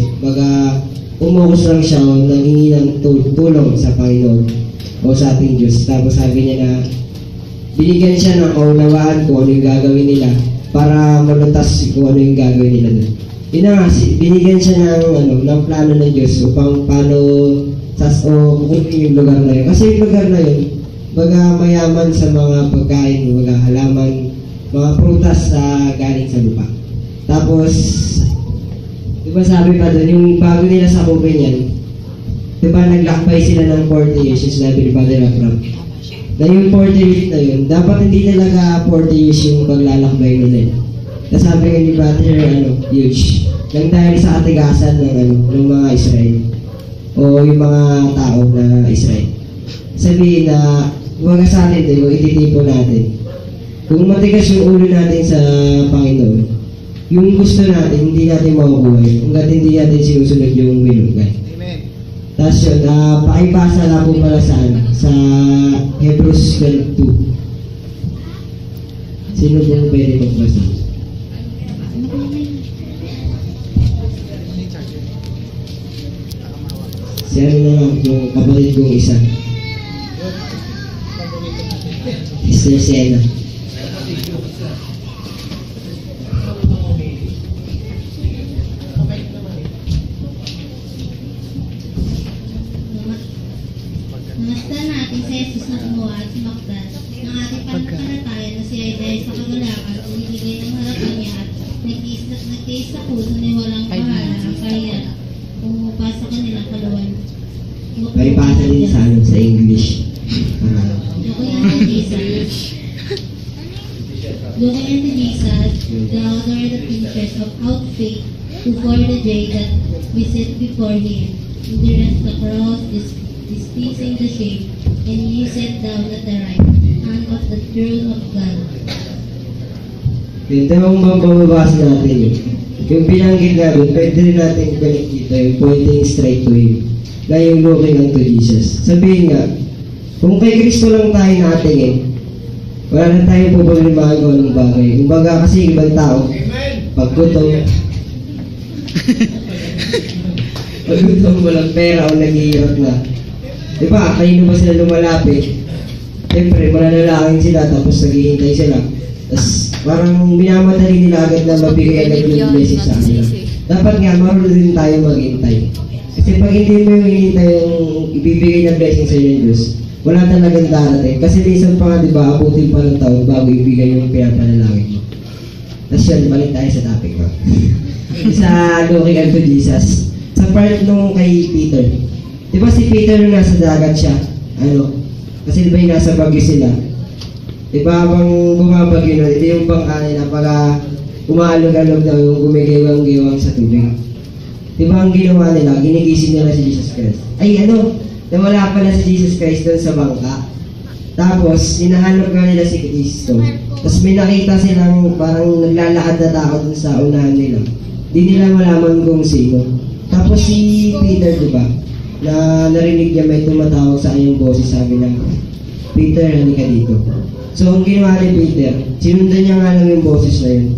umukus lang siya o nangingi ng tulong sa Panginoon o sa ating Diyos. Tapos sabi niya na, binigyan siya ng kaunawaan kung ano yung gagawin nila para malutas kung ano yung gagawin nila doon. Yun na, binigyan siya ng plano ng Diyos upang paano kukunin yung lugar na yun. Kasi yung lugar na yun, mayaman sa mga pagkain, halaman, mga prutas na galing sa lupa. Tapos, diba sabi pa doon, yung bago nila sa kupin yan, diba naglakbay sila ng 40 years, yung sinabi ni Father Abraham. Na yung 40 years na yun, dapat hindi talaga 40 years yung paglalakbay nila. Nasabi nga ni Brother, huge. Nang dahil sa katigasan ng mga Israel. O yung mga tao na Israel. Sabihin na, huwag sa atin din, kung ititipo natin. Kung matigas yung ulo natin sa Panginoon, yung gusto natin, hindi natin makukuha. Hanggat hindi natin sinusunod yung will of God. Amen. Tapos yun, pakibasa na po pala sa Hebrews 12:2. Sino pong pwede magbasa? Si ano na lang, yung kapatid kong isa. Sister Sena. Namaste natin si Jesus na gumawa at sumakdan ng ating pananampalataya na siya ay dahil sa kagalakan at binigay ng harapan niya at nagtiis sa puso ni walang kahala ang kaya umupa sa kanilang kaluwan. May pasa din sa ano, sa English. Looking unto Jesus, the author and the finisher of our faith, who for the day that we sit before Him, endurance the cross, despising the shame, and He sat down at the right hand of the throne of God. Ito ang mababasa natin yun. Yung binanggit natin, pwede rin natin balik dito, yung pointing straight to Him. Na yung looking unto Jesus. Sabihin nga, kung kay Kristo lang tayo nakatingin, wala na tayong pupaglimahan kung anong bagay. Kung baga kasi ibang tao, paggutom, walang pera o naghihirap na. Diba, kanino ba sila lumalapit? Siyempre, mananalangin sila, tapos naghihintay sila. Tapos, parang minamadali nila agad na mabigay agad yung blessing sa kanila. Dapat nga, marunong din tayo maghintay. Kasi pag hindi mo yung hinihintay yung ibibigay na blessing sa inyo Diyos, wala talagang darating. Kasi minsan pa nga, diba, abutin pa ng taon bago ibigay yung pinapanalangin mo. Tapos yun, balik tayo sa topic ko. Sa looking unto Jesus. Sa part nung kay Peter. Diba si Peter nung nasa dagat siya, kasi diba yung nasa bagyo sila. Diba habang bumabagyo nun, ito yung bangka nila para umaalog-alog daw yung gumigewang-gewang sa tubig. Diba ang ginawa nila, ginigising nila si Jesus Christ. Nawala pala si Jesus Christ doon sa bangka. Tapos, hinahanap nga nila si Kristo. Tapos may nakita silang parang naglalakad na tao dun sa unahan nila. Di nila malaman kung sino. Tapos si Peter, diba, na narinig niya may tumatawag sa kanyang boses, sabi lang, Peter, halika dito. So, ang ginawa ni Peter, sinundan niya nga lang yung boses na yun.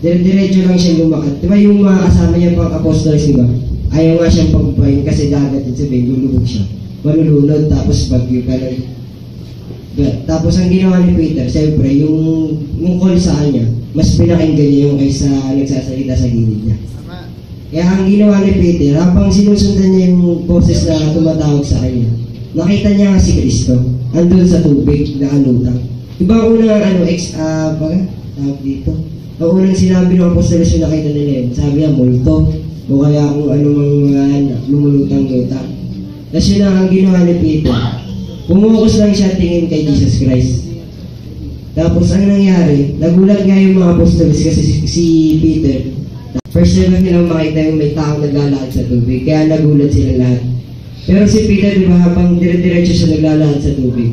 Dire-diretso lang siya lumakad. Diba yung mga kasama niya pang apostles, diba? Ayaw nga siyang pagpapain kasi dagat din sabihin, lulubog siya. Malulunod, tapos bagyo ka lang. Tapos ang ginawa ni Peter, siyempre, yung call sa kanya, mas pinakinggan niya yung kaysa nagsasalita sa gilid niya. Kaya ang ginawa ni Peter, habang sinusundan niya yung boses na tumatawag sa kanya, nakita niya nga si Kristo, andun sa tubig, nakalutang. Diba ang unang, tawag dito? Ang unang sinabi ng apostolos yung nakita nila yun, sabi niya, multo, o kaya kung anumang mga lumulutang-lutang. Tapos yun ang ginawa ni Peter. Pumukus lang siya tingin kay Jesus Christ. Tapos ang nangyari, nagulat nga yung mga apostolos kasi si Peter. First time lang nilang makita yung may taong naglalakad sa tubig, kaya nagulat sila lahat. Pero si Peter, di ba, habang dire-diretso siya naglalakad sa tubig,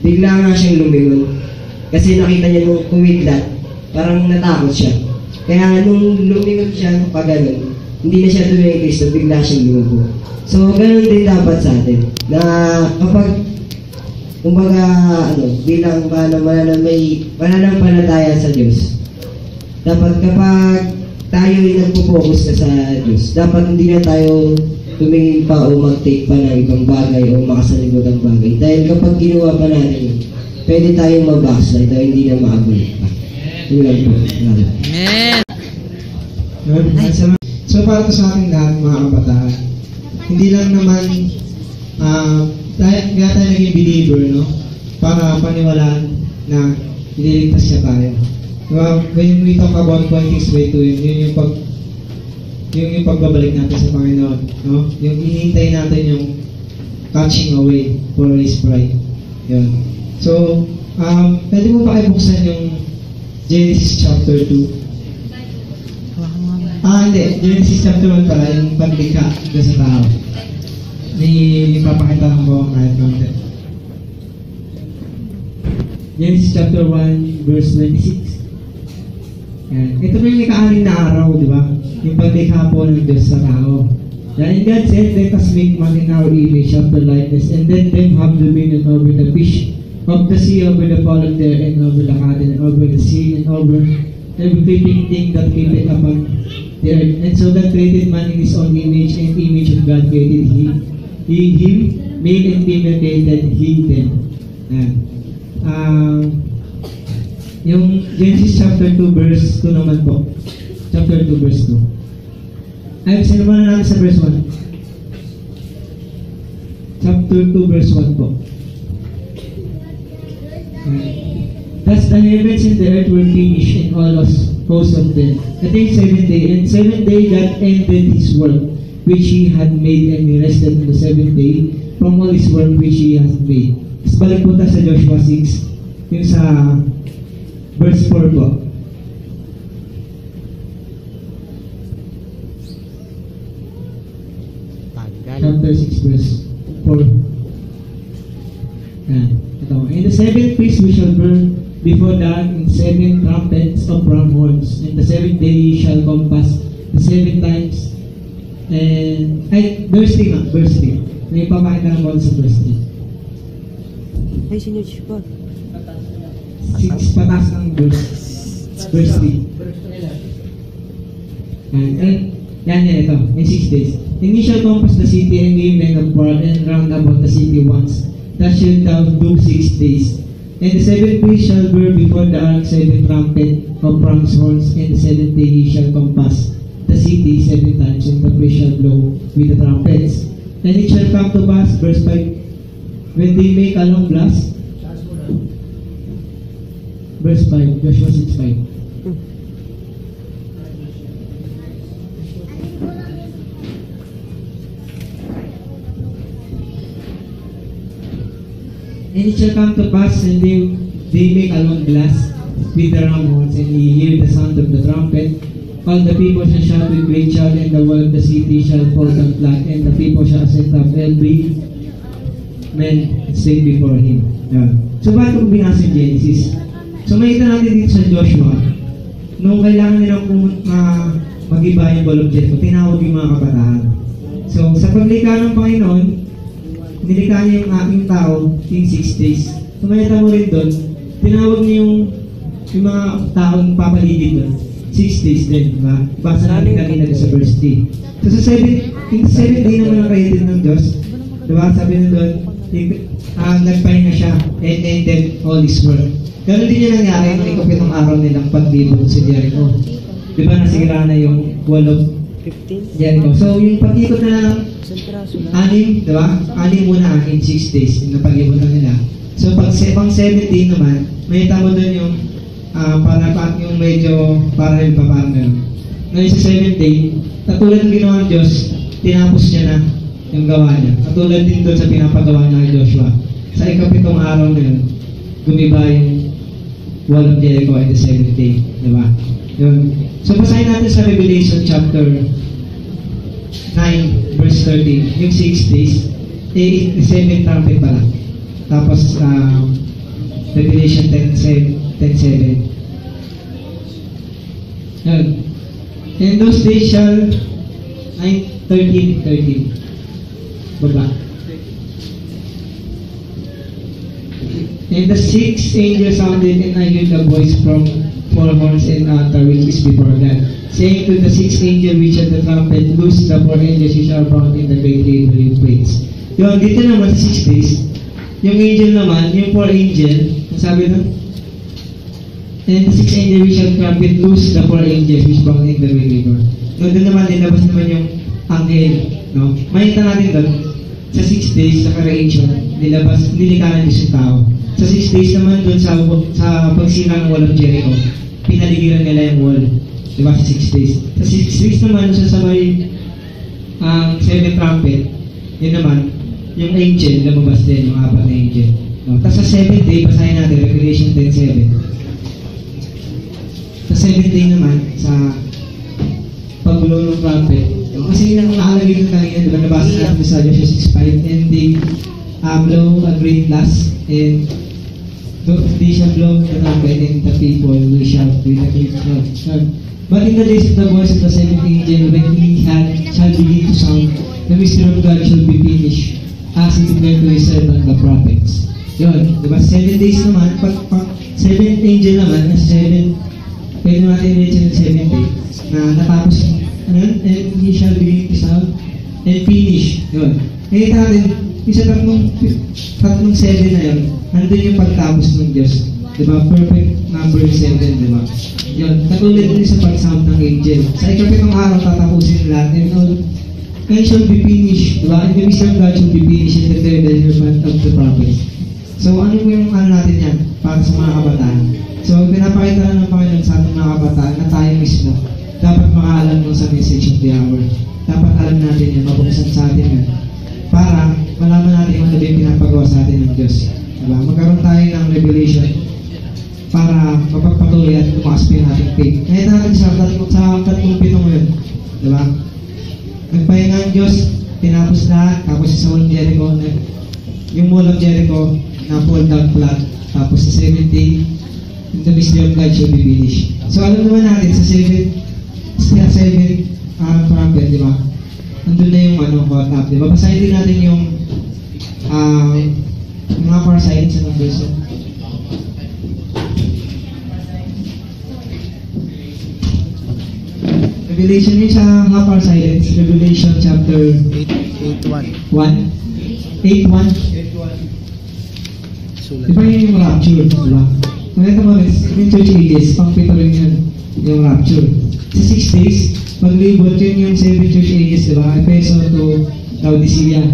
bigla nga siyang lumingon. Kasi nakita niya nung kumidlat, parang natakot siya. Kaya nung lumingon siya, pag ganun, hindi na siya tumingin kay Kristo, bigla siyang lumubo. So, ganun din dapat sa atin, na kapag, kumbaga, bilang mananampalataya sa Diyos, dapat kapag tayo ay nagpo-focus na sa Diyos, dapat hindi na tayo tumingin pa o mag-take pa ng ibang bagay o makasalimot ang bagay. Dahil kapag ginawa pa natin yun, pwede tayong mag-backslide o hindi na makagulit pa. Yun lang po. Amen. So para to sa ating lahat mga kabataan, hindi lang naman kaya tayo naging believer, no? Para paniwalaan na ililigtas siya tayo. Diba? When we talk about pointing straight to Him, yun yung pagbabalik natin sa Panginoon, no? Yung hinihintay natin yung catching away for His bride. Yun. So, pwede mo ba kayo buksan yung Genesis chapter 2? Hindi. Genesis chapter 1 pala, yung paglikha sa tao. Ipapakita lang po kahit konti. Genesis chapter 1, verse 26. Yan. Ito po yung ika-anim na araw, di ba? Yung paglikha po ng Diyos sa tao. And God said, let us make man in our image, after likeness, and let them have dominion over the fish of the sea, over the fall of the air, and over the cattle, and over the sea, and over every creeping thing that creepeth upon the earth. And so God created man in his own image, and image of God created him, male and female created he them. Yung Genesis chapter 2 verse 2 naman po. Chapter 2 verse 2. Ay, sinamahan natin sa verse 1. Chapter 2 verse 1 po. Thus the heavens and the earth were finished, and all hosts of them. I think 7th day. And 7th day God ended his work which he had made, and he rested on the 7th day from all his work which he has made. Tapos balik po tayo sa Joshua 6, yung sa verse 4 po. Chapter 6 verse 4. Ito. And the 7th priest we shall burn before dawn in 7 trumpets of ram horns, and the 7th day ye shall compass the 7 times. And verse 3 nga, verse 3. May papakita na po sa verse 3. Ay, sinuch pa. 6 patas ng verse 3. And yan ito, in 6 days. And ye shall compass the city, and ye men of war, and round about the city once. That shalt thou do 6 days. And the 7th priest shall bear before the ark 7 trumpet of ram's horns, and the 7th day he shall compass the city 7 times, and the priest shall blow with the trumpets. And it shall come to pass, verse 5, when they make a long blast. Verse 5, Joshua 6:5. And it shall come to pass, and they make a long blast with the ram horns, and ye hear the sound of the trumpet. All the people shall shout with great shout, and the wall of the city shall fall down flat, and the people shall set up every man straight before him. So, bakit kung binasa yung Genesis? So, makita natin dito sa Joshua, nung kailangan nilang mag-iba yung wall of Jericho, tinawag yung mga kabataan. So, sa paglikha ng Panginoon, nilikha niya yung aking tao in 6 days. Tumayata mo rin doon, tinawag niya yung mga taong papaligid doon. 6 days din, diba? Basa natin kanina sa verse 3. So sa 7th day naman ang created ng Diyos. Diba? Sabi na doon, nagpahinga siya and ended all his work. Ganon din yung nangyari nung ikapitong araw nilang paglibot sa Jericho. Diba? Nasigla na yung wall of Jericho. So yung pag-ikot na lang 6, diba? 6 muna in 6 days yung napag-ibotan nila. So pang 7th day naman, may tamo doon yung yung medyo para yung papartner. Ngayon sa 7th day, katulad ng ginawa ng Diyos, tinapos niya na yung gawa niya. Katulad din doon sa pinapagawa niya kay Joshua. Sa ikapitong araw na yun, gumiba yung wall of Jericho in the 7th day. Diba? Yun. So basahin natin sa Revelation chapter 9 verse 13, yung 6 days, 7 trumpet pala. Tapos, Revelation 10:7. And those days shall 13. Baba. And the 6th angel sounded, and I heard a voice from 4 horns and altar which is before God, saying to the 6th angel which had the trumpet, loose the 4 angels which are bound in the great river Euphrates. Yun, dito naman sa 6 days, yung angel naman, yung 4 angel, ang sabi nun? And the 6th angel which had trumpet, loose the 4 angels which bound in the great river. No, doon naman, nilabas naman yung anghel, no? Makita natin doon, sa 6 days, sa creation, nilikanan Diyos yung tao. Sa 6 days naman doon sa pagsira ng wall of Jericho, pinaligiran nila yung wall. Diba sa 6 days? Sa 6 days naman, sa may 7 trumpet, yun naman, yung angel, lumabas din, yung 4 na angel. No? Tapos sa 7th day, basahin natin, Revelation 10:7. Sa 7th day naman, sa pagbulo ng trumpet, kasi yung nakalagay ng kanina, diba, nabasa natin sa Joshua 6:5, and they blow a great blast, and they shall blow the trumpet, and the people will shout with a great shout. But in the days of the voice of the 7th angel, when he shall begin to sound, the mystery of God shall be finished, as he declared to his servant the prophets. Yun, di ba? 7 days naman, pag 7th angel naman, nasa 7, pwede natin i-mention ng 7th day, na natapos, ano yun? And he shall begin to solve and finish. Yun. Ngayon natin, isa tatlong 7 na yun, nandun yung pagtapos ng Diyos. Di ba? Perfect number 7, di ba? Yun. Katulad din sa pag-sound ng angel. Sa ikapitong araw, tatapusin lahat. And shall be finished. Di ba? And the wisdom of God shall be finished in the third and of the prophets. So, ano po yung ano natin yan para sa mga kabataan? So, pinapakita lang ng Panginoon sa ating mga kabataan na tayo mismo dapat makaalam mo sa message of the hour. Dapat alam natin yun, mabuksan sa atin yun. Para malaman natin kung ano yung pinapagawa sa atin ng Diyos. Diba? Magkaroon tayo ng revelation para mapagpatuloy at tumakas pa yung ating faith. Ngayon natin sa tatlong pitong yun. Diba? Nagpahinga ang Diyos, tinapos lahat, tapos sa Wall of Jericho, yung Wall of Jericho, na fall down flat, tapos sa 7th day, the mystery of God shall be finished. So alam naman natin, sa 7th trumpet, di ba? Nandun na yung caught up, di ba? Basahin din natin yung mga parasites sa numbers. Revelation yun sa mga parasites, Revelation chapter 8:1. Di ba yun yung rapture? Diba? Nakita mo rin, yung church ages, pang-pito rin yun, yung rapture. Sa 6 days, paglibot yun yung 7 church ages, diba? Efeso to Laodicea.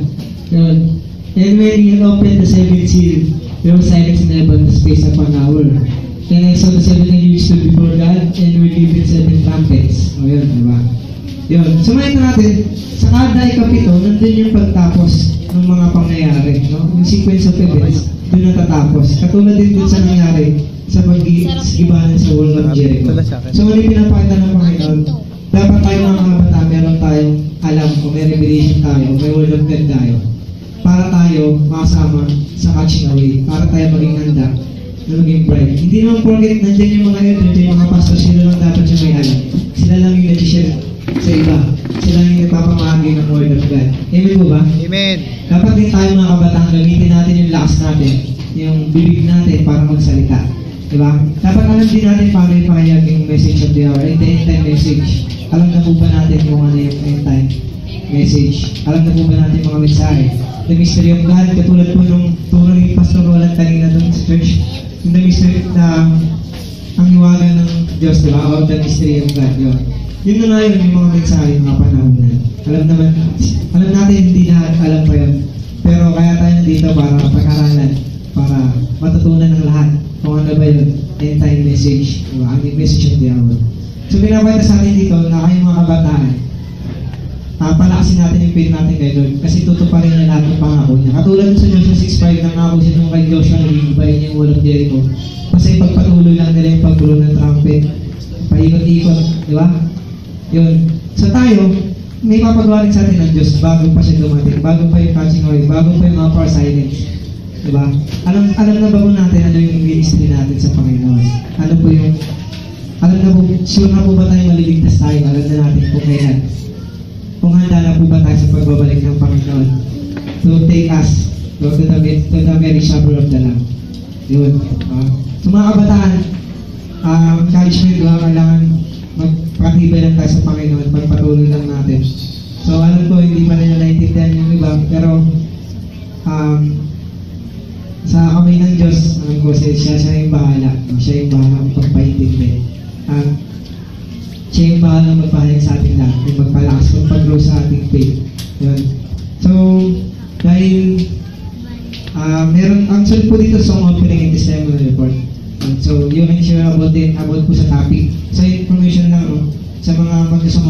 Yun. And when he had opened the 7th seal, there was silence in heaven the space of an hour. And I saw the 7 angels stood before God and were given 7 trumpets. O yun, diba? Yun. So makita natin, sa kada ikapito, nandun yung pagtapos ng mga pangyayari, no? Yung sequence of events, doon natatapos. Katulad din dun sa nangyari sa pag-igibahan sa Wall of Jericho. So, mali pinapakita ng Panginoon, dapat tayo mga kabata, meron tayong alam o may revelation tayo, o may Word of God tayo, para tayo makasama sa catching away, para tayo maging handa na maging bride. Hindi naman porket nandiyan yung mga elder, nandiyan yung mga pastor, sila lang dapat yung may alam. Sila lang yung nag-share sa iba. Sila lang yung nagpapamahagi ng Word of God. Amen po ba? Amen. Dapat din tayo mga kabataan, gamitin natin yung lakas natin, yung bibig natin para magsalita. Diba? Dapat alam din natin paano ipahayag yung message of the hour, and the end time message. Alam na po ba natin kung ano yung end time message? Alam na po ba natin mga mensahe? The mystery of God, katulad po nung turo ni Pastor Roland kanina doon sa church, yung the mystery na ang iwagan ng Diyos, diba? Or the mystery of God, yun. Yun na nga yun, yung mga mensahe, mga panahon na. Alam natin hindi lahat alam pa yun. Pero kaya tayo nandito para pag-aralan, para matutunan ng lahat kung ano ba yun, end time message, diba? Ang message of the hour. So pinapakita sa atin dito na kayong mga kabataan, palakasin natin yung faith natin kay Lord kasi tutuparin niya lahat ng pangako niya. Katulad sa Joshua 6:5 na nangako siya nung kay Joshua na gigibayin niya yung Wall of Jericho. Kasi pagpatuloy lang nila yung pagbulo ng trumpet, paikot-ikot, di ba? Yun. So tayo, may papagawa rin sa atin ng Diyos bago pa siya dumating, bago pa yung catching away, bago pa yung mga power silence. Di ba? Alam na ba po natin ano yung ministry natin sa Panginoon? Ano po yung, alam na po, sure na po ba tayo maliligtas tayo? Alam na natin kung kailan. Kung handa na po ba tayo sa pagbabalik ng Panginoon to take us to the very supper of the Lamb. Yun. So mga kabataan, encouragement ko, kailangan magpakatibay lang tayo sa Panginoon, magpatuloy lang natin. So alam ko, hindi pa nila naiintindihan yung iba, pero sa kamay ng Diyos, alam ko, siya yung bahala. Siya yung bahala ang pagpaintindi. Siya yung bahala magpahayag sa ating lahat, yung magpalakas, magpag-grow sa ating faith. Yun. So, dahil meron, ang sunod po dito sa opening and testimony report. So, you can share about po sa topic. So, information lang sa mga mag-isang